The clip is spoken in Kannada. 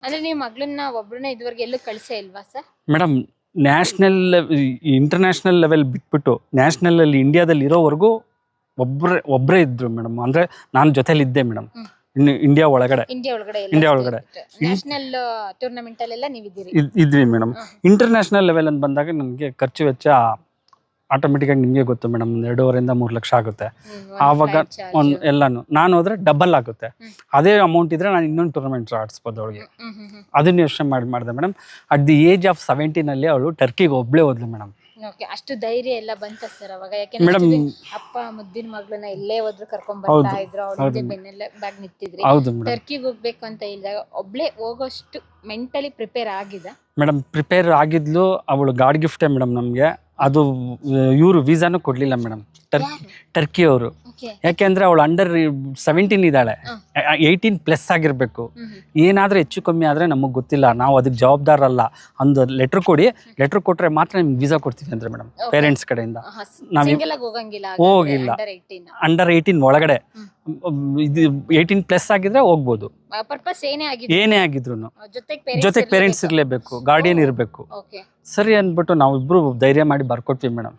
ಅಂದ್ರೆ ನೀವು ಮಗಳನ್ನ ಒಬ್ಬರನ್ನ ಇದುವರೆಗೆ ಎಲ್ಲೂ ಕಳಿಸೇ ಇಲ್ವಾ sir? Madam national international level ಬಿಟ್ಬಿಟ್ಟು ನ್ಯಾಷನಲಲ್ಲಿ ಇಂಡಿಯಾದಲ್ಲಿ ಇರೋವರೆಗೂ ಒಬ್ಬರೇ ಇದ್ರು ಮೇಡಮ್. ಅಂದರೆ ನಾನು ಜೊತೆಲಿ ಇದ್ದೆ ಮೇಡಮ್. ಇಂಡಿಯಾ ಒಳಗಡೆ ನ್ಯಾಷನಲ್ ಟೂರ್ನಮೆಂಟ್ ಅಲ್ಲೆಲ್ಲ ನೀವು ಇದ್ವಿ ಮೇಡಮ್. ಇಂಟರ್ನ್ಯಾಷನಲ್ ಲೆವೆಲ್ ಅಂತ ಬಂದಾಗ ನನಗೆ ಖರ್ಚು ವೆಚ್ಚ ಆಟೋಮೆಟಿಕ್ ಆಗಿ ನಿಮಗೆ ಗೊತ್ತು ಮೇಡಮ್, 2.5 3 ಲಕ್ಷ ಆಗುತ್ತೆ. ಆವಾಗ ಎಲ್ಲಾನು ನಾನು ಹೋದ್ರೆ ಡಬಲ್ ಆಗುತ್ತೆ. ಅದೇ ಅಮೌಂಟ್ ಇದ್ರೆ ನಾನು ಇನ್ನೊಂದು ಟೂರ್ನಮೆಂಟ್ ಆಡಿಸ್ಬೋದು ಅವಳಿಗೆ. ಅದನ್ನ ಯೋಚನೆ ಮಾಡಿದೆ madam. At the age of 17 ಅವಳು ಟರ್ಕಿಗೆ ಒಬ್ಳೇ ಹೋದ್ಲು ಮೇಡಮ್. ಅಷ್ಟು ಧೈರ್ಯ ಎಲ್ಲ ಬಂತ ಸರ್ ಅವಾಗ? ಯಾಕೆಂದ್ರೆ ಅಪ್ಪ ಮುದ್ದಿನ ಮಗಳನ್ನ ಎಲ್ಲೇ ಹೋದ್ರು ಕರ್ಕೊಂಡ್ ಬರ್ತಾ ಇದ್ರು, ಅವಳಿಗೆ ಬೆನ್ನೆಲ್ಲ ಬ್ಯಾಗ್ ನಿಂತಿದ್ರಿ. ಟರ್ಕಿಗೆ ಹೋಗ್ಬೇಕು ಅಂತ ಹೇಳಿದಾಗ ಒಬ್ಳೆ ಹೋಗೋಷ್ಟು ಮೆಂಟಲಿ ಪ್ರಿಪೇರ್ ಆಗಿದ ಮೇಡಮ್? ಪ್ರಿಪೇರ್ ಆಗಿದ್ಲು. ಅವಳು ಗಾಡ್ ಗಿಫ್ಟೇ ಮೇಡಮ್ ನಮ್ಗೆ. ಅದು ಇವರು ವೀಸಾನು ಕೊಡ್ಲಿಲ್ಲ ಮೇಡಮ್, ಟರ್ಕಿ ಅವರು. ಯಾಕೆಂದ್ರೆ ಅವಳು ಅಂಡರ್ 17 ಇದ್ದಾಳೆ, 18+ ಆಗಿರ್ಬೇಕು. ಏನಾದ್ರೂ ಹೆಚ್ಚು ಕಮ್ಮಿ ಆದ್ರೆ ನಮಗ್ ಗೊತ್ತಿಲ್ಲ, ನಾವು ಅದಕ್ಕೆ ಜವಾಬ್ದಾರಲ್ಲ. ಒಂದು ಲೆಟರ್ ಕೊಡಿ, ಲೆಟರ್ ಕೊಟ್ರೆ ಮಾತ್ರ ನಿಮ್ಗೆ ವೀಸಾ ಕೊಡ್ತೀವಿ ಅಂದ್ರೆ ಮೇಡಮ್ ಪೇರೆಂಟ್ಸ್ ಕಡೆಯಿಂದ. ಹೋಗಿಲ್ಲ, ಅಂಡರ್ 18 ಒಳಗಡೆ. ಇದು 18+ ಆಗಿದ್ರೆ ಹೋಗ್ಬೋದು, ಏನೇ ಆಗಿದ್ರು. ಜೊತೆಗೆ ಪೇರೆಂಟ್ಸ್ ಇರ್ಲೇಬೇಕು, ಗಾರ್ಡಿಯನ್ ಇರಬೇಕು. ಸರಿ ಅಂದ್ಬಿಟ್ಟು ನಾವಿಬ್ರು ಧೈರ್ಯ ಮಾಡಿ ಬರ್ಕೊಡ್ತೀವಿ ಮೇಡಮ್.